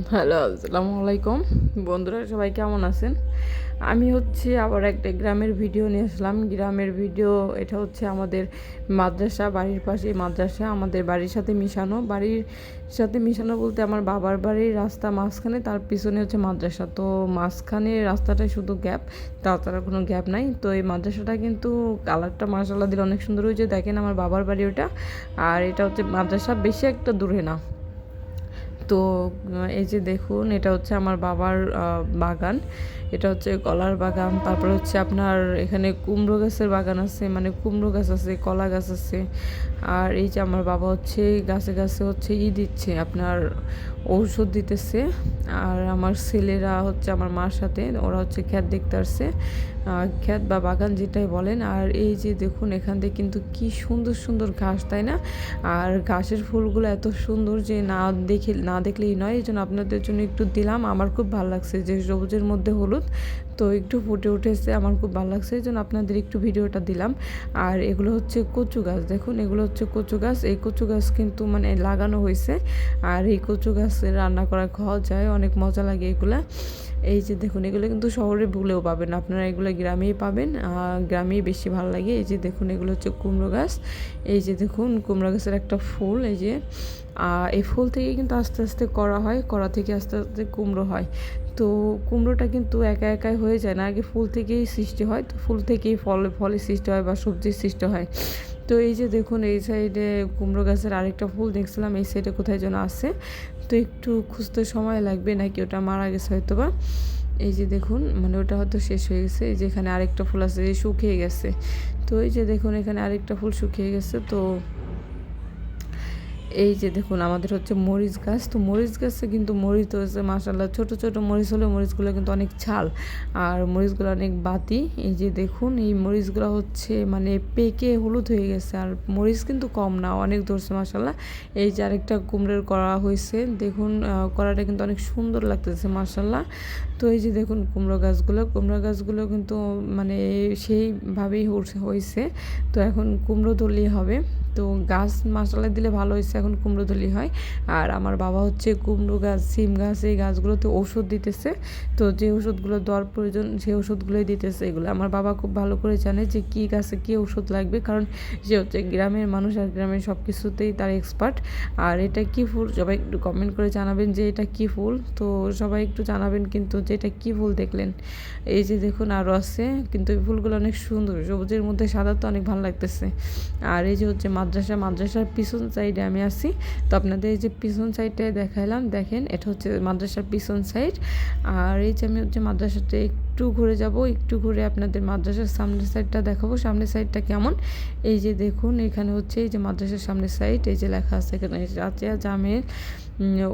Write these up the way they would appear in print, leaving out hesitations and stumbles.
Hello, আসসালামু আলাইকুম বন্ধুরা, সবাই কেমন আছেন? আমি আবার একটা গ্রামের ভিডিও নিয়ে আসলাম। গ্রামের ভিডিও, এটা আমাদের মাদ্রাসা, বাড়ির পাশে মাদ্রাসা, আমাদের বাড়ির সাথে মিশানো। বাড়ির সাথে মিশানো বলতে আমার বাবার বাড়ির রাস্তা মাঝখানে, তার পিছনে মাদ্রাসা। তো মাঝখানে রাস্তাটায় শুধু গ্যাপ, তাছাড়া কোনো গ্যাপ নাই। তো এই মাদ্রাসাটা কিন্তু কালারটা মাশাআল্লাহ দিলে অনেক সুন্দর হয়েছে। দেখেন আমার বাবার বাড়ি ওটা, আর এটা মাদ্রাসা বেশি একটা দূরে না। তো এই যে দেখুন, এটা আমার বাবার বাগান। এটা কলার বাগান। তারপর আপনার এখানে কুমড়ো গাছের বাগান আছে, মানে কুমড়ো গাছ আছে, কলা গাছ আছে। আর এই যে আমার বাবা গাছে গাছে দিচ্ছে, আপনার ঔষধ দিতেছে। আর আমার ছেলেরা আমার মার সাথে, ওরা ক্ষেত দেখতে আসছে, ক্ষেত বা বাগান যেটাই বলেন। আর এই যে দেখুন, এখান থেকে কিন্তু কি সুন্দর সুন্দর ঘাস, তাই না? আর ঘাসের ফুলগুলো এত সুন্দর যে না দেখলেই নয়। এই জন্য আপনাদের জন্য একটু দিলাম। আমার খুব ভালো লাগছে যে সবুজের মধ্যে হলুদ, তো একটু ফুটে উঠেছে, আমার খুব ভালো লাগছে, এই জন্য আপনাদের একটু ভিডিওটা দিলাম। আর এগুলো কচু গাছ। দেখুন, এগুলো কচু গাছ। এই কচু গাছ কিন্তু মানে লাগানো হয়েছে। আর এই কচু গাছ রান্না করা খাওয়া যায়, অনেক মজা লাগে এগুলা। এই যে দেখুন, এগুলো কিন্তু শহরে ভুলেও পাবেন, আপনারা এগুলো গ্রামেই পাবেন, গ্রামেই বেশি ভালো লাগে। এই যে দেখুন, এগুলো কুমড়ো গাছ। এই যে দেখুন, কুমড়ো গাছের একটা ফুল, এই যে এই ফুল থেকে কিন্তু আস্তে আস্তে করা থেকে আস্তে আস্তে কুমড়ো হয়। তো কুমড়োটা কিন্তু একা একাই হয়ে যায় না, আগে ফুল থেকেই সৃষ্টি হয়। তো ফুল থেকেই ফলে সৃষ্টি হয় বা সবজির সৃষ্টি হয়। তো এই যে দেখুন, এই সাইডে কুমড়ো গাছের আরেকটা ফুল দেখছিলাম, এই সাইডে কোথায় যেন আছে। তো একটু খুঁজতে সময় লাগবে, নাকি ওটা মারা গেছে হয়তো বা। এই যে দেখুন, মানে ওটা হয়তো শেষ হয়ে গেছে। এই যে এখানে আরেকটা ফুল আছে, শুকিয়ে গেছে। তো এই যে দেখুন, এখানে আরেকটা ফুল শুকিয়ে গেছে। তো এই যে দেখুন, আমাদের মরিচ গাছ। তো মরিচ গাছে কিন্তু মরিচ হয়েছে মাশাআল্লাহ, ছোট ছোট মরিচ হলেও মরিচগুলো কিন্তু অনেক ঝাল, আর মরিচগুলো অনেক বাতি। এই যে দেখুন, এই মরিচগুলো মানে পেকে হলুদ হয়ে গেছে। আর মরিচ কিন্তু কম না, অনেক ধরছে মাশাআল্লাহ। এই যে আরেকটা কুমড়োর করা হয়েছে, দেখুন কড়াটা কিন্তু অনেক সুন্দর লাগতেছে মাশাআল্লাহ। তো এই যে দেখুন, কুমড়ো গাছগুলো কিন্তু মানে সেইভাবেই হয়েছে। তো এখন কুমড়ো তুললেই হবে। তো গাছ মাশাআল্লাহ দিলে ভালো হয়েছে, এখন কুমড়ো তুলি হয়। আর আমার বাবা কুমড়ো গাছ, সিম গাছ, এই গাছগুলোতে ওষুধ দিতেছে। তো যে ওষুধগুলো দেওয়ার প্রয়োজন, সেই ওষুধগুলোই দিতেছে। এগুলো আমার বাবা খুব ভালো করে জানে যে কী গাছে কী ওষুধ লাগবে, কারণ সে গ্রামের মানুষ, আর গ্রামের সব কিছুতেই তার এক্সপার্ট। আর এটা কী ফুল, সবাই একটু কমেন্ট করে জানাবেন যে এটা কী ফুল। তো সবাই একটু জানাবেন কিন্তু যে এটা কী ফুল দেখলেন। এই যে দেখুন, আরও আছে, কিন্তু এই ফুলগুলো অনেক সুন্দর, সবুজের মধ্যে সাদা, তো অনেক ভালো লাগতেছে। আর এই যে মাদ্রাসার পিছন সাইডে আমি আছি। তো আপনাদের এই যে পিছন সাইডটায় দেখাইলাম, দেখেন এটা মাদ্রাসার পিছন সাইড। আর এই যে আমি মাদ্রাসাতে একটু ঘুরে যাব, একটু ঘুরে আপনাদের মাদ্রাসার সামনের সাইডটা দেখাবো, সামনের সাইডটা কেমন। এই যে দেখুন, এখানে এই যে মাদ্রাসার সামনের সাইড, এই যে লেখা আছে এখানে রাজিয়া জামেল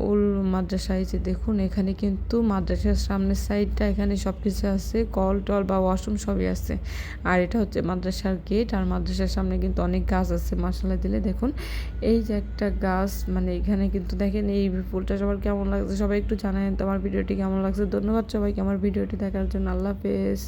উল মাদ্রাসা। এই যে দেখুন, এখানে কিন্তু মাদ্রাসার সামনের সাইডটা, এখানে সব কিছু আছে, কল টল বা ওয়াশরুম সবই আছে। আর এটা মাদ্রাসার গেট। আর মাদ্রাসার সামনে কিন্তু অনেক গাছ আছে মাশাআল্লাহ দিলে। দেখুন, এই যে একটা গাছ, মানে এখানে কিন্তু দেখেন এই ফুলটা সবার কেমন লাগছে, সবাই একটু জানাবেন তো আমার ভিডিওটি কেমন লাগছে। ধন্যবাদ সবাইকে আমার ভিডিওটি দেখার জন্য। আল্লাহ হাফেজ।